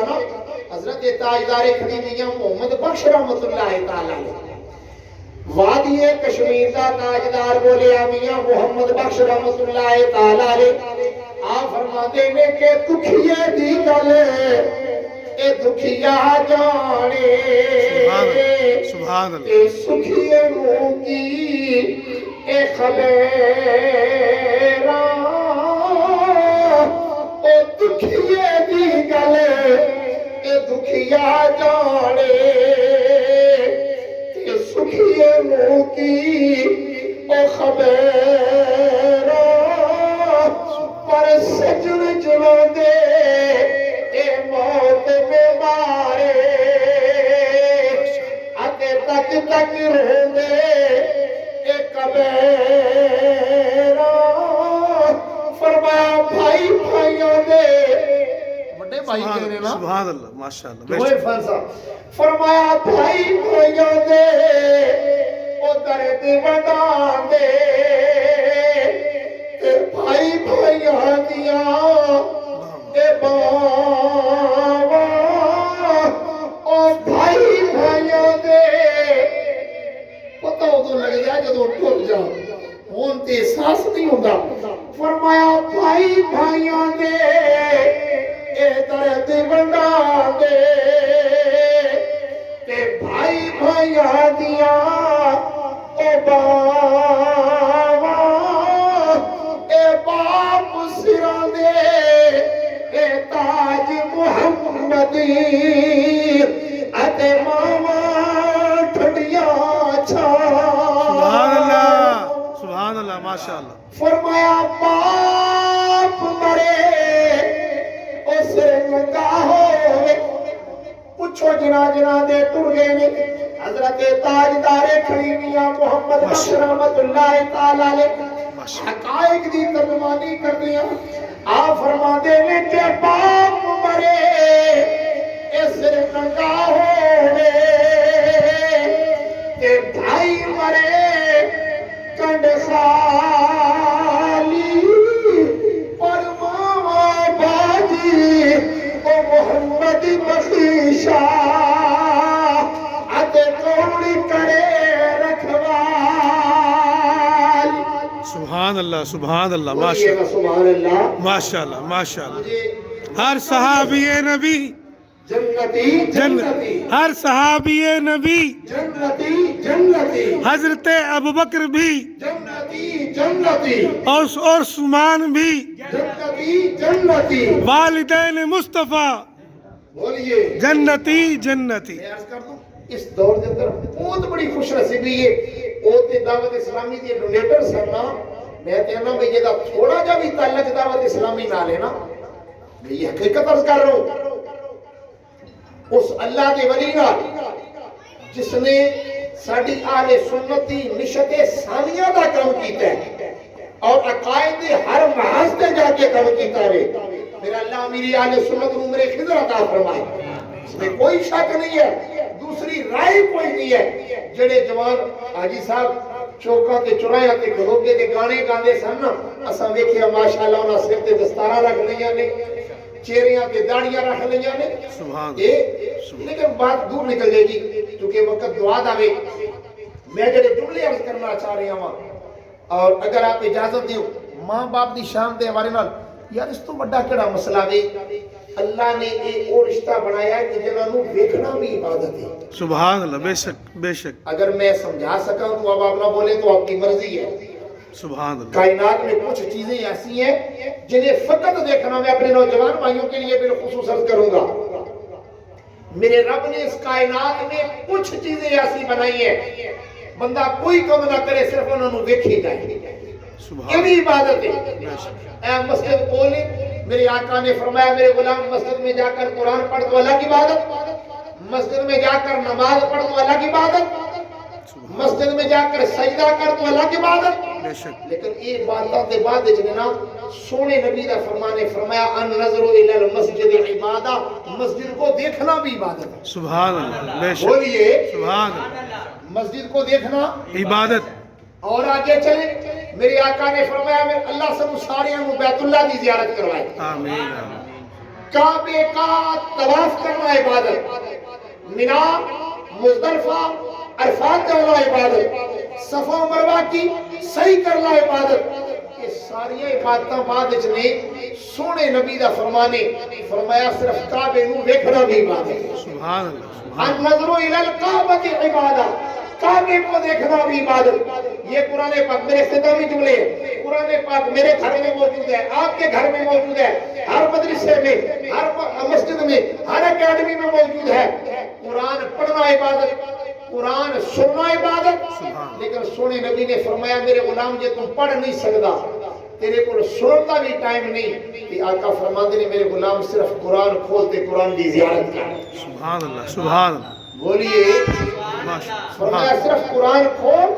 گا نا حضرت تاجدار خدیجہ محمد بخش رحمت اللہ تعالیٰ وادی کشمیر دا تاجدار بولے میاں محمد بخش رحمت اللہ تعالیٰ آپ فرماتے ہیں کہ دکھیے دی گلے اے دکھیا جانے سبحان اللہ اے سکھیے منہ کی اے خبیران اے دکھیے دی گلے اے دکھیا جانے اے سکھیے منہ کی اے خبیران پر سجن جلو دے اے موت میں مارے آتے تک تک رو دے اے کبیرہ فرمایا بھائی بھائیوں دے بڑے بھائی کہہ رہے نا سبحان اللہ ماشاءاللہ جو فنسا فرمایا بھائی بھائیوں دے او درد بدان دے اے بھائی بھائیوں دیا اے باوا او بھائی بھائیوں دے پتہ ہو تو لگ جائے جدو ٹوٹ جاؤ ہون تے احساس نہیں ہوگا فرمایا بھائی بھائیوں دے اے درد بدان دے اے بھائی بھائیوں دیا اے باوا اے باپ سروں دے اے تاج محمدی اتے ماما ٹھڈیاں سبحان اللہ ماشاءاللہ فرمایا باپ مرے اس لگا ہوئے پوچھو جنا جنا دے ٹر گئے نے حضرت تاجدار خلیمیہ محمد بخش رحمت اللہ تعالیٰ حقائق دی ترجمانی کر دیا آپ فرما دے نے کہ باپ مرے اس لگا ہوئے کہ بھائی مرے کنڈ خالی اور ماما باجی او محمد بخشا اتے کوڑی کرے رکھوالی سبحان اللہ بولیے سبحان اللہ ماشاءاللہ ماشاءاللہ ہر صحابی نبی جنتی جنتی ہر صحابی نبی جنتی جنتی حضرت ابوبکر بھی جنتی جنتی اور عثمان بھی جنتی جنتی والدین مصطفیٰ بولیے جنتی جنتی میں عرض کر دوں اس دور کے اندر بہت بڑی خوش نصیبی ہے اوتے دعوت اسلامی دی ڈونیٹر سرنا میں کہنا بھئی یہ تھوڑا جا بھی تعلق دعوت اسلامی نہ لینا میں یہ حقیقت عرض کر رہا ہوں اس اللہ دے ولی نال جس نے ساڈی اہل سنت دی نشت ثانیہ دا کام کیتا ہے اور عقائد ہر محاذ تے جا کے کام کیتا ہے میرا اللہ میری اہل سنت نو میرے خضر عطا فرمائے اس میں کوئی شک نہیں ہے دوسری رائے کوئی نہیں ہے جڑے جوان حاجی صاحب چوکاں تے چوراہاں تے کھلوتے تے گانے گاندے سن نا اساں ویکھیا ماشاءاللہ انہاں سر تے دستاراں رکھ لیاں نے چہریاں تے داڑیاں رکھ لیاں نے لیکن بات دور نکل جائے گی کیونکہ وقت دعا داوے میں جڑے جملے عرض کرنا چاہ رہا ہوں اور اگر آپ اجازت دیو ماں باپ دی شان دے ہمارے نال یار اس تو بڑا کیڑا مسئلہ وے اللہ نے ایک اور رشتہ بنایا ہے کہ جنہاں نو ویکھنا بھی عبادت ہے سبحان اللہ بے شک اگر میں سمجھا سکا تو اب آپ نہ بولے تو آپ کی مرضی ہے سبحان اللہ کائنات میں کچھ چیزیں ایسی ہیں جنہیں فقط دیکھنا میں اپنے نوجوان بھائیوں کے لیے بالخصوص عرض کروں گا میرے رب نے اس کائنات میں کچھ چیزیں ایسی بنائی ہیں بندہ کوئی کم نہ کرے صرف انہوں نے دیکھی جائے یہ بھی عبادت ہے اے مسجد کھولے میرے آقا نے فرمایا میرے غلام مسجد میں جا کر قرآن پڑھ تو اللہ کی عبادت مسجد میں جا کر نماز پڑھ تو اللہ کی عبادت مسجد میں جا کر سجدہ کر تو اللہ کی عبادت لیکن یہ عبادت دے بعد جناب سونے نبی دا فرمانے فرمایا ان نظر الی المسجد عبادہ مسجد کو دیکھنا بھی عبادت ہے سبحان اللہ بے شک بولیے سبحان اللہ مسجد کو دیکھنا عبادت اور آگے چلے میرے آقا نے فرمایا میں اللہ سے ساریاں بیت اللہ دی زیارت کروائے آمین کعبے کا طواف کرنا عبادت، مینا مزدلفہ عرفات جانا عبادت، صفا مروہ کی صحیح کرنا عبادت، یہ ساری عبادتاں بعد نے سونے نبی دا فرمانے فرمایا صرف کعبے نو ویکھنا بھی عبادت ہے۔ سبحان اللہ النظر الی الکعبۃ عبادت، کعبے کو دیکھنا بھی عبادت۔ یہ قرآن پاک میرے اختتامی جملے ہیں، قرآن پاک میرے گھر میں موجود ہے، آپ کے گھر میں موجود ہے، ہر مدرسے میں، ہر مسجد میں، ہر اکیڈمی میں موجود ہے۔ قرآن پڑھنا عبادت، قرآن سننا عبادت، لیکن سونے نبی نے فرمایا میرے غلام جے تم پڑھ نہیں سکتا، تیرے کو سنن کا بھی ٹائم نہیں، کہ آقا فرماتے نے میرے غلام صرف قرآن کھولتے قرآن کی زیارت کر۔ سبحان اللہ سبحان اللہ بولیے، فرمایا صرف قرآن کھول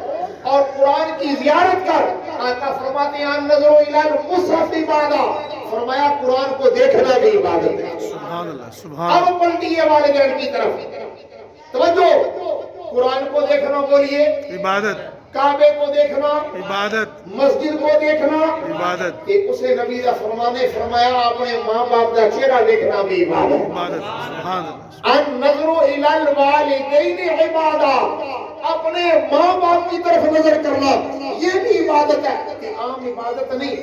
اور قرآن کی زیارت کر۔ آقا فرماتے ہیں النظر الی المصحف عبادت، فرمایا قرآن کو دیکھنا بھی عبادت ہے۔ سبحان اللہ سبحان اب پلٹیے والدین کی طرف توجہ، قرآن کو دیکھنا بولیے، عبادت کعبے کو دیکھنا، عبادت مسجد کو دیکھنا عبادت کہ اسے نبی دا فرمانے فرمایا اپنے ماں باپ دا چہرہ دیکھنا بھی عبادت۔ عبادت سبحان اللہ النظر الی الوالدین عبادت، اپنے ماں باپ کی طرف نظر کرنا یہ بھی عبادت ہے، کہ عام عبادت نہیں۔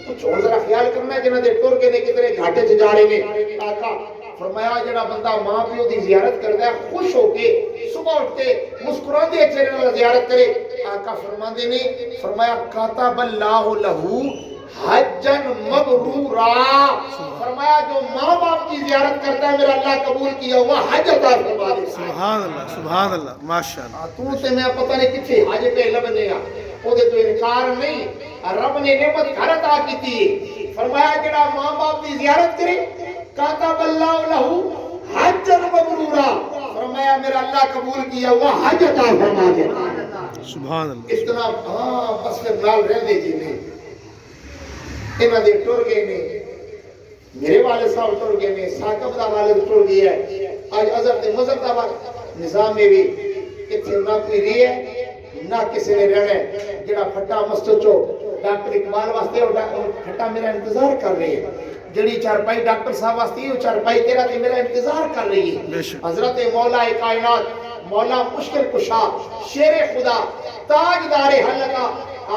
کچھ اور ذرا خیال کرنا ہے جنہاں دے ٹر کے نے کتنے گھاٹے چ جا رہے نے۔ آقا فرمایا جڑا بندہ ماں پیو دی زیارت کرتا ہے خوش ہو کے صبح اٹھتے مسکراندے چہرے نال زیارت کرے، آقا فرماندے نے فرمایا کاتب اللہ لہو حجن مبرورا، فرمایا جو ماں باپ کی زیارت کرتا ہے میرا اللہ قبول کیا ہوا حج عطا فرما دے۔ سبحان اللہ ماشاءاللہ۔ تو تے میں پتہ نہیں کتھے حج پہ لبنے آ، او دے تو انکار نہیں، رب نے نعمت گھر عطا کیتی، فرمایا جڑا ماں باپ کی زیارت کرے کاتب اللہ لہو حجن مبرورا، فرمایا میرا اللہ قبول کیا ہوا حج عطا فرما دے۔ سبحان اللہ اتنا ہاں بس پھر نال رہ دے جی نہیں، انہاں دے ٹر گئے نے، میرے والد صاحب ٹر گئے نے، ثاقب دا والد ٹر گیا ہے، آج ازر تے مذہب دا نظام میں بھی اتنے نہ کوئی رہی ہے نہ کسی نے رہنا ہے۔ جڑا پھٹا مسجد چو ڈاکٹر اقبال واسطے اور پھٹا میرا انتظار کر رہی ہے، جڑی چارپائی ڈاکٹر صاحب واسطے وہ چارپائی تیرا تے میرا انتظار کر رہی ہے۔ حضرت مولا کائنات، مولا مشکل کشا، شیر خدا، تاجدار حلقہ،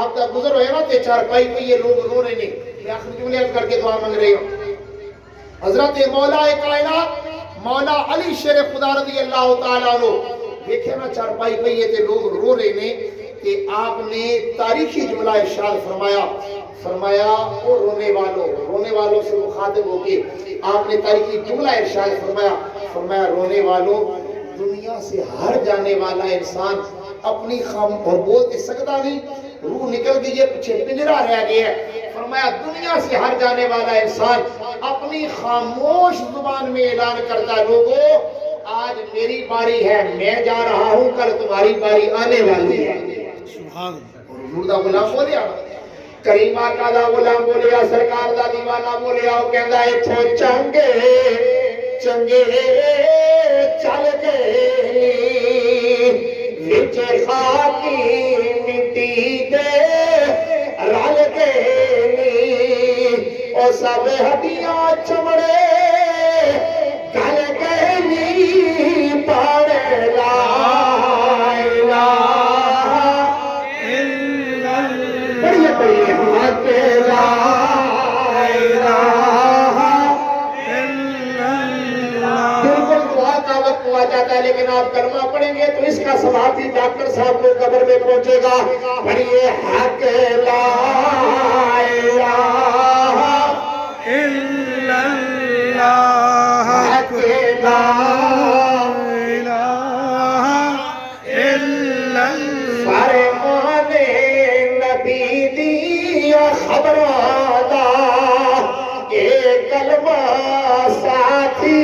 آپ کا گزر ہوئے نا تے چارپائی پہ یہ لوگ رو رہے ہیں، میں آخر جملے عرض کر کے دعا مانگ رہی ہوں۔ حضرت مولا کائنات مولا علی شیر خدا رضی اللہ تعالیٰ عنہ دیکھے نا چارپائی پہ یہ تے لوگ رو رہے ہیں کہ آپ نے تاریخی جملہ ارشاد فرمایا، فرمایا او رونے والوں سے مخاطب ہو کے آپ نے تاریخی جملہ ارشاد فرمایا، فرمایا رونے والوں دنیا سے ہر جانے والا انسان اپنی اور بولتے سکتا نہیں، روح نکل گئی ہے پیچھے پنجرا رہ گیا ہے، فرمایا دنیا سے ہر جانے والا انسان اپنی خاموش زبان میں اعلان کرتا ہے لوگوں آج میری باری ہے، میں جا رہا ہوں، کل تمہاری باری آنے والی ہے۔ سبحان اللہ اور حضور دا غلام بولیا، کریم آقا دا غلام بولیا، سرکار دا دیوانہ بولیا، وہ کہندا ایتھوں چنگے چنگے چل گئے وچ خاکی مٹی دے رل گئے، او سب ہڈیاں چمڑے گل گئے نی پڑھ لا الہ الا اللہ پڑھیے پڑھیے حق لا الہ الا اللہ۔ بالکل دعا کا وقت ہوا جاتا ہے لیکن آپ کلمہ پڑھیں گے تو اس کا ثواب بھی ڈاکٹر صاحب کو قبر میں پہنچے گا۔ پڑھیے حق لا الہ الا اللہ حق لا الہ الا اللہ۔ فرمان نبی دی خبراں دا اے کلمہ ساتھی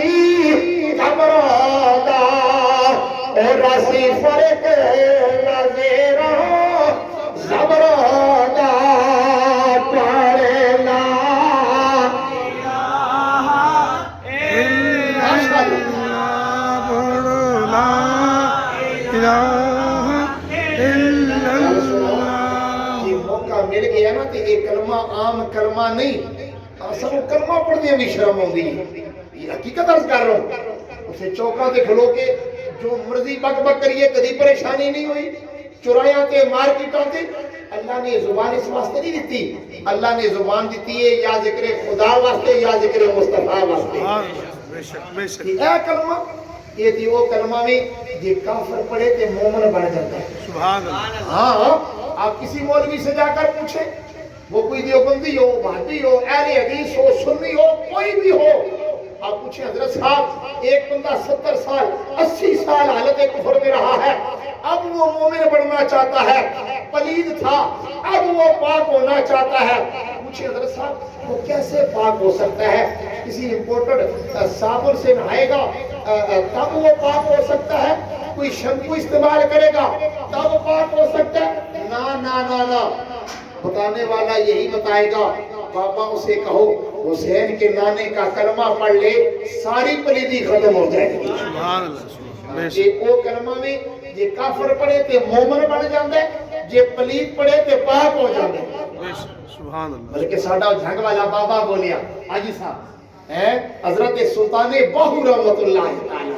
خبراں دا او رسی فرق نظیراں زبراں دا پڑھ لا یہ موقع مل گیا نا کہ یہ کلمہ عام کلمہ نہیں، سب کلمہ پڑھ دیا بھی شرم ہوگی، حقیقت عرض کر رہا ہوں اسے چوکاں تے کھلو کے جو مرضی بک بک کریے کدی پریشانی نہیں ہوئی چرایاں تے مارکیٹاں تے اللہ نے زبان اس واسطے نہیں دیتی اللہ نے زبان دیتی ہے یا ذکر خدا واسطے یا ذکر مصطفیٰ واسطے بے شک بے شک اے کلمہ یہ تھی وہ کلمہ میں یہ کافر پڑھے تے مومن بن جاتا ہے سبحان اللہ ہاں آپ کسی مولوی سے جا کر پوچھیں وہ کوئی دیوبندی ہو وہابی ہو اہل حدیث ہو سنی ہو کوئی بھی ہو آپ پوچھیں حضرت صاحب ایک بندہ 70 سال 80 سال حالت کفر میں رہا ہے اب وہ مومن بننا چاہتا ہے پلید تھا اب وہ پاک ہونا چاہتا ہے پوچھیں حضرت صاحب وہ کیسے پاک ہو سکتا ہے کسی امپورٹڈ صابن سے نہائے گا تب وہ پاک ہو سکتا ہے کوئی شیمپو استعمال کرے گا تب وہ پاک ہو سکتا ہے نا نا نا نا بتانے والا یہی بتائے گا بابا اسے کہو حسین کے نانے کا کلمہ پڑھ لے ساری پلیدی ختم ہو جائے گی سبحان اللہ بے شک یہ او کلمہ میں یہ کافر پڑھے تے مومن بن جاندے یہ پلید پڑھے تے پاک ہو جاندے بے شک سبحان اللہ بلکہ ساڈا جھنگ والا بابا بولیا حاجی صاحب حضرت سلطان باہو رحمت اللہ تعالی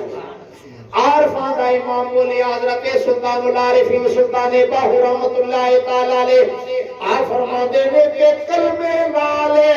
عارفان کا امام بولیا حضرت سلطان العارفین سلطان باہو رحمت اللہ تعالی علیہ آپ فرما دے کہ کلمے والے